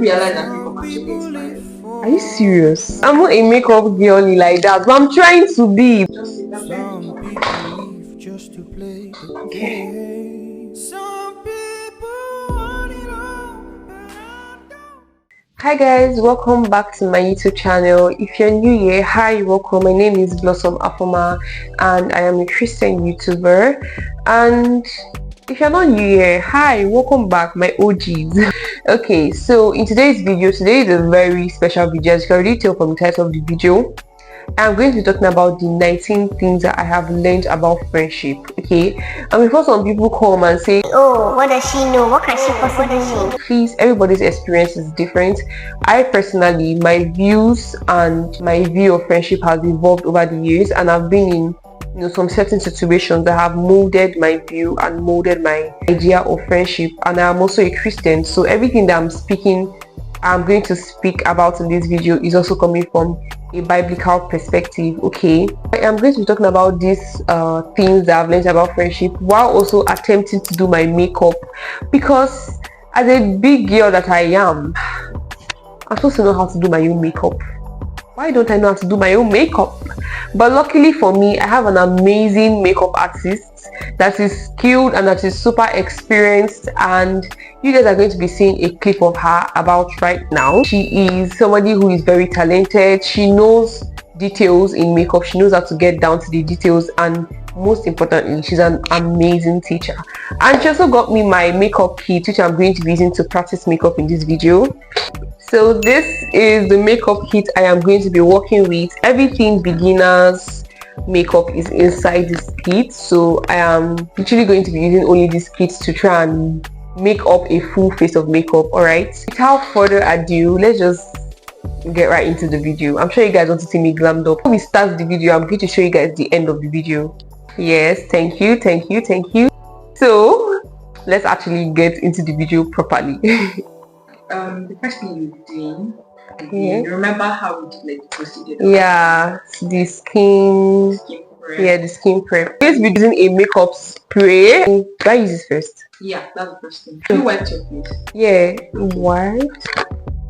realize that makeup actually inspires you? Are you serious? I'm not a makeup girly like that, but I'm trying to be. Just sit down there. Some people leave just to play the game. Some people want it all, but I don't. Hi guys, welcome back to my YouTube channel. If you're new here, hi, welcome. My name is Blossom Afoma and I am a Christian YouTuber. And if you're not new here, hi, welcome back, my OGs. Okay, so in today's video, today is a very special video. As you can already tell from the title of the video, I'm going to be talking about the 19 things that I have learned about friendship. Okay, and before some people come and say, oh, what does she know? What can she possibly know? Please, everybody's experience is different. I personally, my views and my view of friendship has evolved over the years, and I've been in some certain situations that have molded my view and molded my idea of friendship. And I'm also a Christian, so everything that I'm going to speak about in this video is also coming from a biblical perspective. Okay, I'm going to be talking about these things that I've learned about friendship while also attempting to do my makeup, because as a big girl that I am, I'm supposed to know how to do my own makeup. Why don't I know how to do my own makeup? But luckily for me, I have an amazing makeup artist that is skilled and that is super experienced, and you guys are going to be seeing a clip of her about right now. She is somebody who is very talented. She knows details in makeup. She knows how to get down to the details, and most importantly, she's an amazing teacher. And she also got me my makeup kit, which I'm going to be using to practice makeup in this video. So this is the makeup kit I am going to be working with. Everything beginners makeup is inside this kit, so I am literally going to be using only this kit to try and make up a full face of makeup. All right, without further ado, let's just get right into the video. I'm sure you guys want to see me glammed up. Before we start the video, I'm going to show you guys the end of the video. Yes, thank you. So let's actually get into the video properly. The first thing you're doing, Yeah. you remember how we did like the procedure? Yeah, the skin Prep. Yeah, the skin prep. I'm going to be using a makeup spray. Do I use this first? Yeah, that's the first thing. You wiped your face. Yeah, wiped.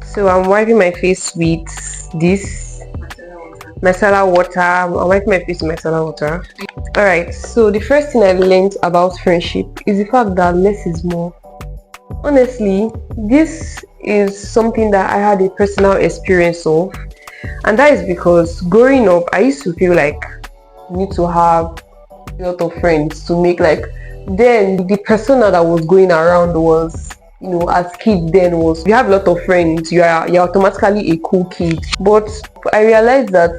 So I'm wiping my face with this micellar water. I'm wiping my face with micellar water. Alright, so the first thing I learned about friendship is the fact that less is more. Honestly, this is something that I had a personal experience of, and that is because growing up, I used to feel like you need to have a lot of friends to make, like, then the persona that was going around was, as kids then was, you have a lot of friends, you're automatically a cool kid. But I realized that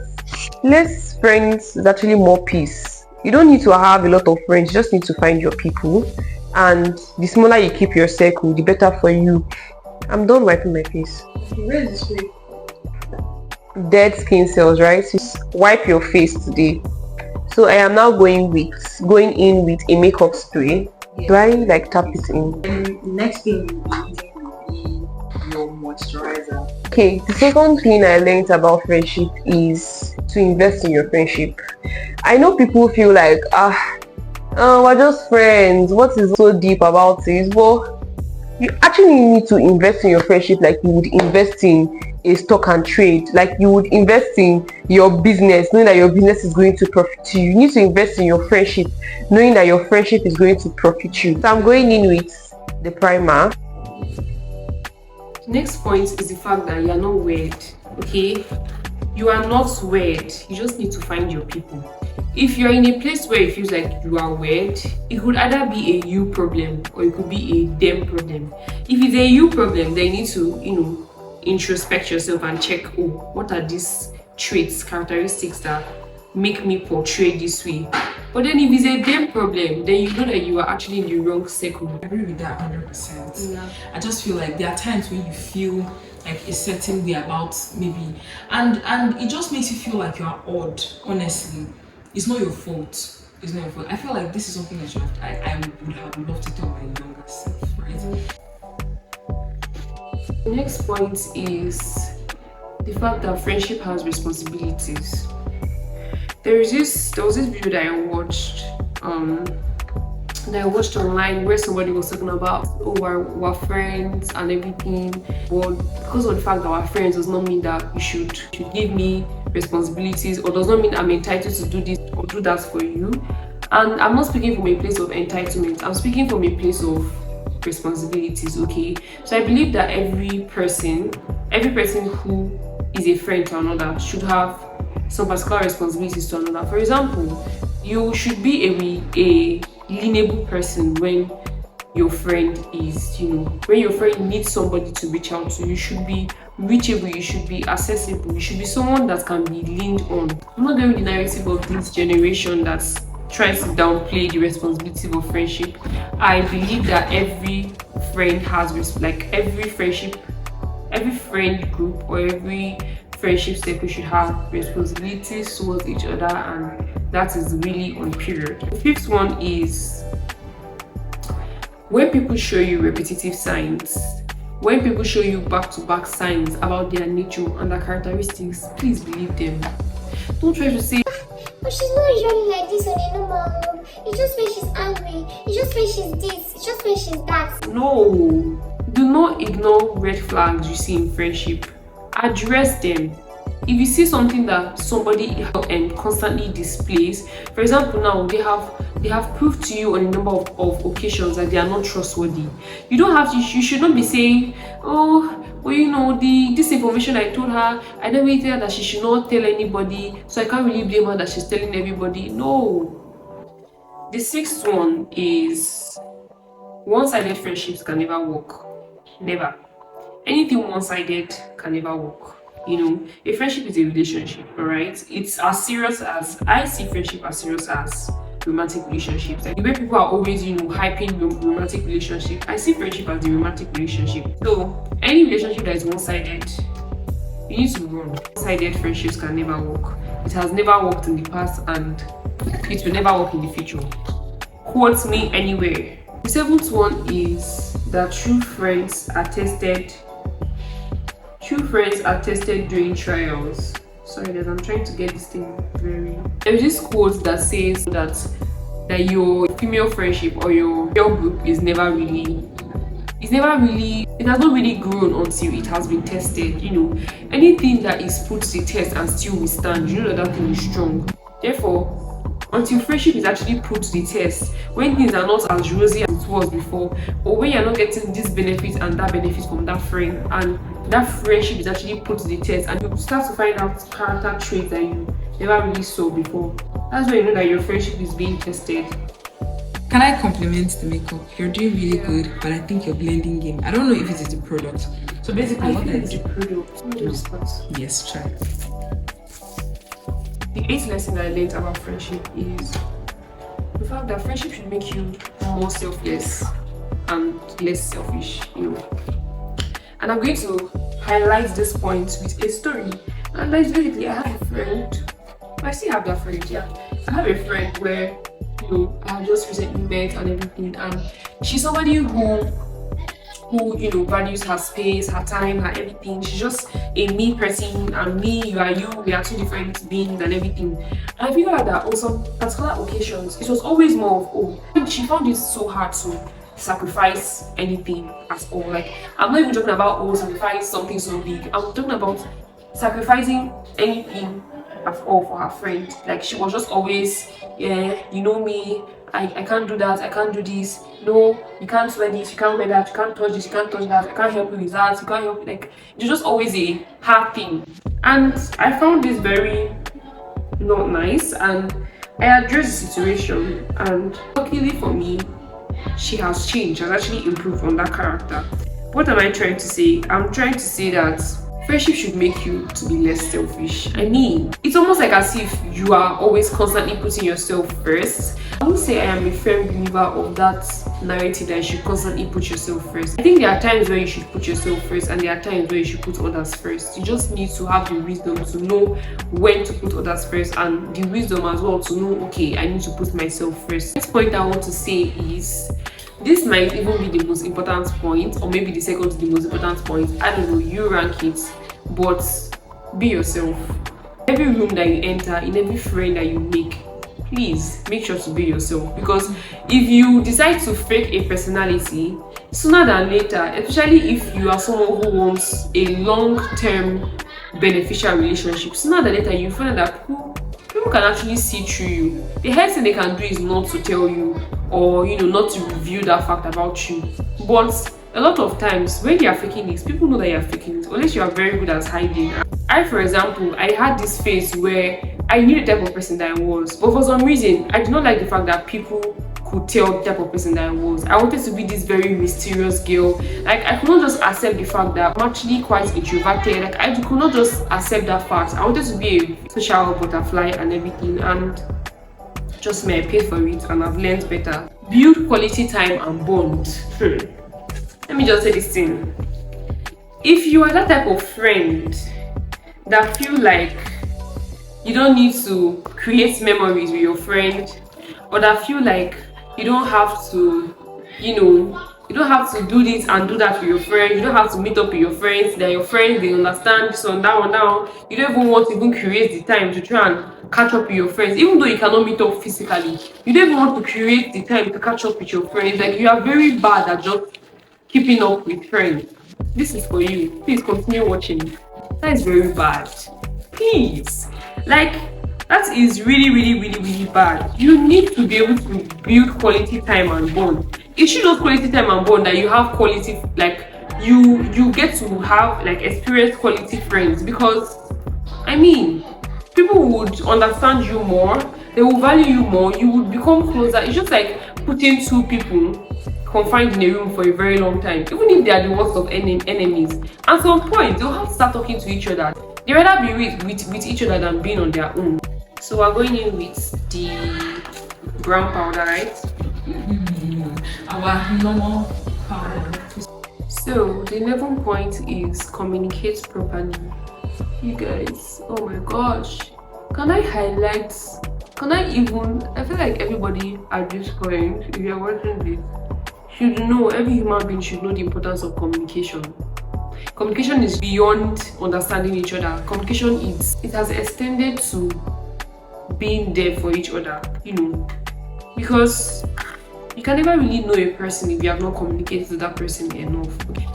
less friends is actually more peace. You don't need to have a lot of friends, you just need to find your people, and the smaller you keep your circle, the better for you. I'm done wiping my face. Where is this way? Dead skin cells, right? So wipe your face today. So I am now going in with a makeup spray. Yeah. Do I tap it in? And next thing you'll be using will be your moisturizer. Okay, the second thing I learned about friendship is to invest in your friendship. I know people feel like, we're just friends, what is so deep about it? Well, you actually need to invest in your friendship like you would invest in a stock and trade, like you would invest in your business, knowing that your business is going to profit you. You need to invest in your friendship, knowing that your friendship is going to profit you. So I'm going in with the primer. Next point is the fact that you are not weird. Okay, you are not weird. You just need to find your people. If you're in a place where it feels like you are weird, it could either be a you problem or it could be a them problem. If it's a you problem, then you need to, introspect yourself and check, what are these traits, characteristics that make me portray this way. But then if it's a them problem, then you know that you are actually in the wrong circle. I agree with that 100%. Yeah. I just feel like there are times when you feel like a certain way about maybe, and it just makes you feel like you are odd. Honestly, it's not your fault. It's not your fault. I feel like this is something that I would have loved to tell my younger self, right? The next point is the fact that friendship has responsibilities. There was this video that I watched that I watched online where somebody was talking about, oh, we're friends and everything. But because of the fact that we're friends does not mean that you should give me responsibilities, or does not mean I'm entitled to do this or do that for you. And I'm not speaking from a place of entitlement, I'm speaking from a place of responsibilities, okay? So I believe that every person who is a friend to another should have some particular responsibilities to another. For example, you should be a listenable person when your friend is, when your friend needs somebody to reach out to. You should be reachable, you should be accessible, you should be someone that can be leaned on. I'm not going with the narrative of this generation that's trying to downplay the responsibility of friendship. I believe that every friend has every friend group or every friendship circle should have responsibilities towards each other, and that is really on period. The fifth one is when people show you repetitive signs, when people show you back-to-back signs about their nature and their characteristics, please believe them. Don't try to say, but she's not usually like this on a normal mood. It's just when she's angry. It's just when she's this. It's just when she's that. no. Do not ignore red flags you see in friendship. Address them. If you see something that somebody constantly displays, for example, now they have proved to you on a number of occasions that they are not trustworthy. You should not be saying, oh, well, this information I told her, I never told her that she should not tell anybody, so I can't really blame her that she's telling everybody. No. The sixth one is one-sided friendships can never work. Never. Anything one-sided can never work. A friendship is a relationship, all right? It's as serious as, I see friendship as serious as romantic relationships. Like the way people are always, hyping romantic relationship, I see friendship as the romantic relationship. So any relationship that is one-sided, you need to run. One-sided friendships can never work. It has never worked in the past, and it will never work in the future. Quote me anywhere. The seventh one is that true friends are tested during trials. Sorry guys, I'm trying to get this thing very... There's this quote that says that your female friendship or your girl group it has not really grown until it has been tested. Anything that is put to the test and still withstand, that thing is strong. Therefore, until friendship is actually put to the test, when things are not as rosy as it was before, or when you're not getting this benefit and that benefit from that friend, and that friendship is actually put to the test, and you start to find out character traits that you never really saw before, that's when you know that your friendship is being tested. Can I compliment the makeup? You're doing really good, but I think you're blending in. I don't know if it is the product. So basically, what is the product? Yes, try. The eighth lesson that I learned about friendship is the fact that friendship should make you more selfless and less selfish, And I'm going to highlight this point with a story. And that's basically, I have a friend. I still have that friend, yeah. I have a friend where, I have just recently met and everything, and she's somebody who values her space, her time, her everything. She's just a me person, and me, you are you, we are two different beings and everything. And I feel like that on some particular occasions, it was always more of, she found it so hard to sacrifice anything at all. Like, I'm not even talking about, sacrifice something so big. I'm talking about sacrificing anything at all for her friend. Like, she was just always, yeah, you know me, I can't do that, I can't do this, no, you can't wear this, you can't wear that, you can't touch this, you can't touch that, I can't help you with that, you can't help, like, it's just always a hard thing. And I found this very not nice, and I addressed the situation, and luckily for me, she has changed, has actually improved on that character. What am I trying to say? I'm trying to say that friendship should make you to be less selfish. I mean, it's almost like as if you are always constantly putting yourself first. I would say I am a firm believer of that narrative that you should constantly put yourself first. I think there are times where you should put yourself first, and there are times where you should put others first. You just need to have the wisdom to know when to put others first, and the wisdom as well to know, okay, I need to put myself first. Next point I want to say is, this might even be the most important point, or maybe the second to the most important point. I don't know, you rank it, but be yourself. Every room that you enter, in every friend that you make, please make sure to be yourself, because if you decide to fake a personality, sooner than later, especially if you are someone who wants a long-term beneficial relationship, sooner than later you find that people can actually see through you. The best thing they can do is not to tell you, or not to reveal that fact about you. But a lot of times when you are faking it, people know that you are faking it, unless you are very good at hiding. For example, I had this phase where I knew the type of person that I was, but for some reason I did not like the fact that people could tell the type of person that I was. I wanted to be this very mysterious girl. Like, I could not just accept the fact that I'm actually quite introverted. Like, I could not just accept that fact. I wanted to be a social butterfly and everything, and just me, I paid for it, and I've learned better. Build quality time and bond. Let me just say this thing. If you are that type of friend that feel like you don't need to create memories with your friend, or that feel like you don't have to, you don't have to do this and do that with your friend, you don't have to meet up with your friends, that your friends, they understand this one, that one, now you don't even want to even create the time to try and catch up with your friends, even though you cannot meet up physically. You don't even want to create the time to catch up with your friends. Like, you are very bad at just keeping up with friends. This is for you. Please continue watching. That is very bad. Please, like, that is really, really, really, really bad. You need to be able to build quality time and bond. It should not quality time and bond that you have quality, like, you get to have, like, experience quality friends, because I mean, people would understand you more, they will value you more, you would become closer. It's just like putting two people confined in a room for a very long time, even if they are the worst of enemies. At some point, they'll have to start talking to each other. They rather be with each other than being on their own. So we're going in with the brown powder, right? Our normal powder. So the 11th point is communicate properly. You guys, oh my gosh, can I highlight? I feel like everybody at this point, if you're watching this, should know, every human being should know the importance of communication. Communication is beyond understanding each other. Communication it has extended to being there for each other, because you can never really know a person if you have not communicated to that person enough.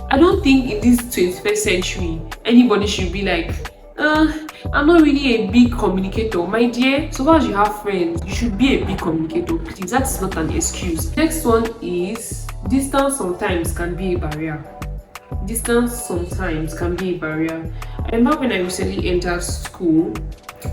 I don't think in this 21st century anybody should be like, I'm not really a big communicator. My dear, so far as you have friends, you should be a big communicator, please. That is not an excuse. Next one is distance sometimes can be a barrier. Distance sometimes can be a barrier. I remember when I recently entered school,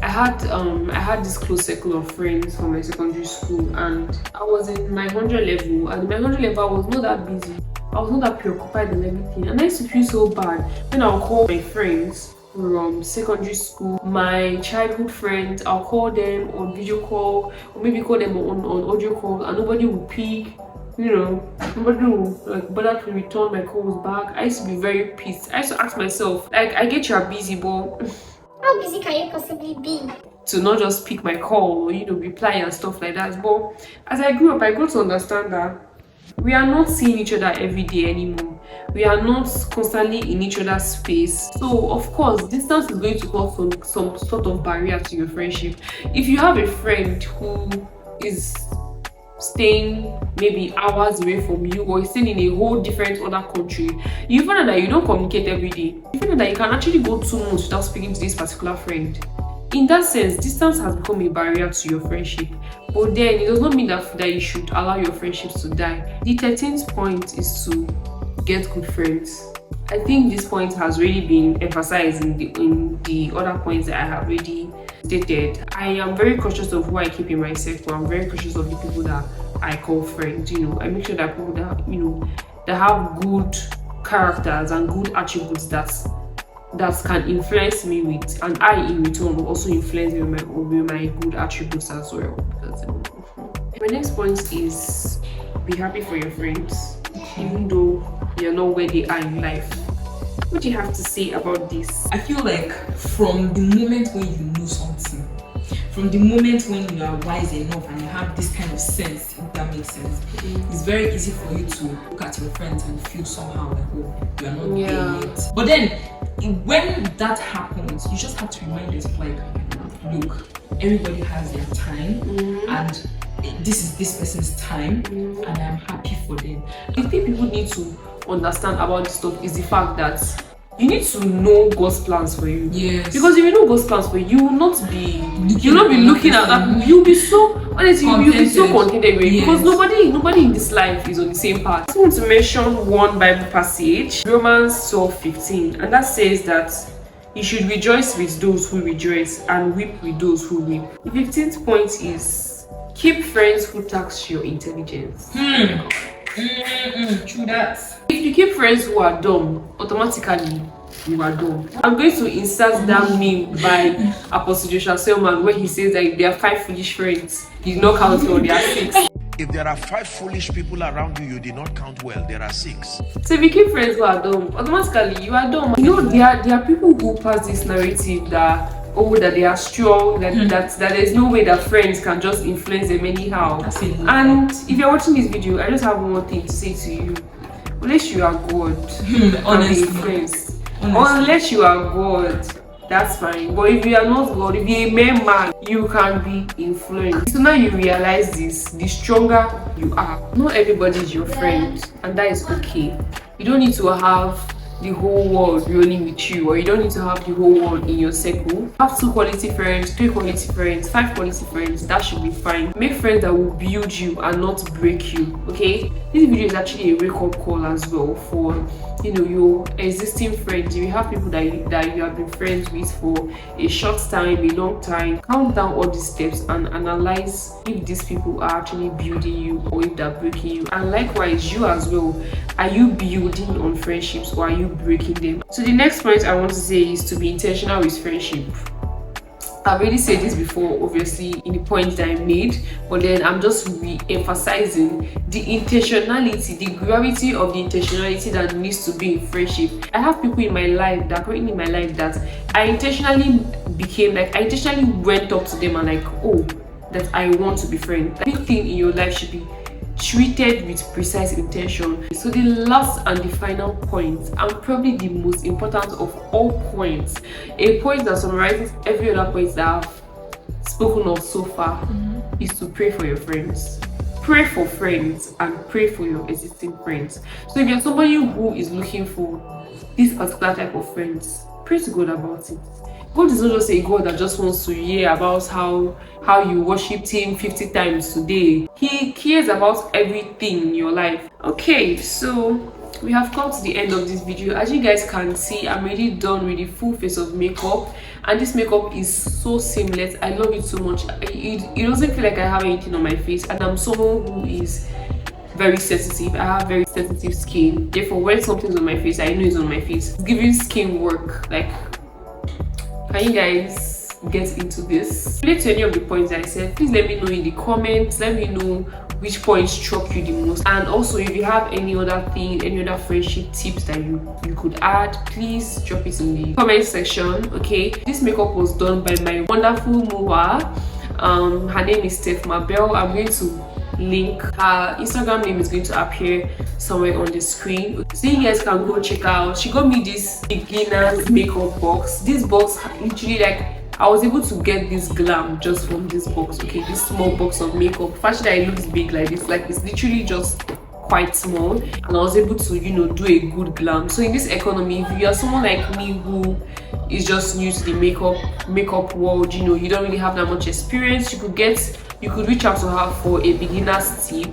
I had this close circle of friends from my secondary school, and I was in my 100 level, and in my 100 level I was not that busy, I was not that preoccupied and everything, and I used to feel so bad when I'll call my friends from secondary school, my childhood friends. I'll call them on video call, or maybe call them on audio call, and nobody will pick. Nobody will like bother to return my calls back. I used to be very pissed. I used to ask myself, like, I get you are busy, but How busy can you possibly be? to not just pick my call or reply and stuff like that. But as I grew up, I got to understand that we are not seeing each other every day anymore. We are not constantly in each other's space. So of course, distance is going to cause some sort of barrier to your friendship. If you have a friend who is staying maybe hours away from you, or is staying in a whole different other country, you find out that you don't communicate every day. You find out that you can actually go 2 months without speaking to this particular friend. In that sense, distance has become a barrier to your friendship. But then it does not mean that you should allow your friendships to die. The 13th point is to get good friends. I think this point has really been emphasized in the other points that I have already stated. I am very cautious of who I keep in my circle. I'm very cautious of the people that I call friends. I make sure that people that have good characters and good attributes that can influence me with, and I in return will also influence me with my good attributes as well. My next point is be happy for your friends, even though you're not where they are in life. What do you have to say about this? I feel like from the moment when you know something, from the moment when you are wise enough and you have this kind of sense, if that makes sense, it's very easy for you to look at your friends and feel somehow like, oh, you are not there yet. But then when that happens, you just have to remind yourself, like, look, everybody has their time, and this is this person's time, and I'm happy for them. The thing people need to understand about this stuff is the fact that you need to know God's plans for you. Yes. Because if you know God's plans for you, you will not be looking at that. You'll be so honestly, you'll be so contented with it. Yes. Because nobody in this life is on the same path. I just want to mention one Bible passage, Romans 12:15, and that says that you should rejoice with those who rejoice and weep with those who weep. The 15th point is keep friends who tax your intelligence. True that. If you keep friends who are dumb, automatically you are dumb. I'm going to insert that meme by Apostle Joshua Selman where he says that if there are 5 foolish friends, you did not count well, there are 6. If there are 5 foolish people around you, you did not count well, there are 6. So if you keep friends who are dumb, automatically you are dumb. You know, there are people who pass this narrative that that they are strong, that there's no way that friends can just influence them anyhow. And if you're watching this video, I just have one more thing to say to you. Unless you are God, honestly, friends. Unless you are God, that's fine. But if you are not God, if you're a mere man, you can be influenced. So now you realize this, the stronger you are. Not everybody is your friend, and that is okay. You don't need to have the whole world rolling with you, or you don't need to have the whole world in your circle. Have 2 quality friends, 3 quality friends, 5 quality friends. That should be fine. Make friends that will build you and not break you. Okay, this video is actually a wake-up call as well for your existing friends. If you have people that you have been friends with for a short time, a long time, count down all these steps and analyze if these people are actually building you or if they're breaking you. And likewise, you as well, are you building on friendships or are you breaking them? So the next point I want to say is to be intentional with friendship. I've already said this before, obviously, in the points that I made, but then I'm just re-emphasizing the intentionality, the gravity of the intentionality that needs to be in friendship. I have people in my life that currently in my life that I intentionally went up to them and that I want to be friends. Everything in your life should be treated with precise intention. So the last and the final point, and probably the most important of all points, a point that summarizes every other point that I've spoken of so far, is to pray for your friends. Pray for friends and pray for your existing friends. So if you're somebody who is looking for this particular type of friends, pray to God about it. God is not just a God that just wants to hear about how you worshipped him 50 times today. He cares about everything in your life. Okay, so we have come to the end of this video. As you guys can see, I'm already done with the full face of makeup, and this makeup is so seamless. I love it so much. It doesn't feel like I have anything on my face, and I'm someone who is very sensitive. I have very sensitive skin, therefore when something's on my face, I know it's on my face. It's giving skin work. Like, can you guys get into this? Relate to any of the points I said, please let me know in the comments. Let me know which point struck you the most, and also if you have any other friendship tips that you could add, please drop it in the comment section. Okay, this makeup was done by my wonderful mower. Her name is Steph Mabel. I'm going to link her Instagram name, is going to appear somewhere on the screen, so you guys can go check out. She got me this beginner's makeup box. This box literally, like, I was able to get this glam just from this box. Okay, this small box of makeup. Fashion that it looks big like this, like it's literally just quite small, and I was able to do a good glam. So in this economy, if you are someone like me who is just new to the makeup world, you don't really have that much experience, you could reach out to her for a beginner's tip,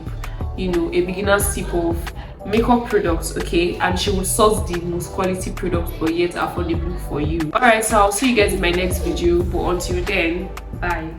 a beginner's tip of makeup products, okay, and she will source the most quality products but yet affordable for you. All right, so I'll see you guys in my next video, but until then, bye.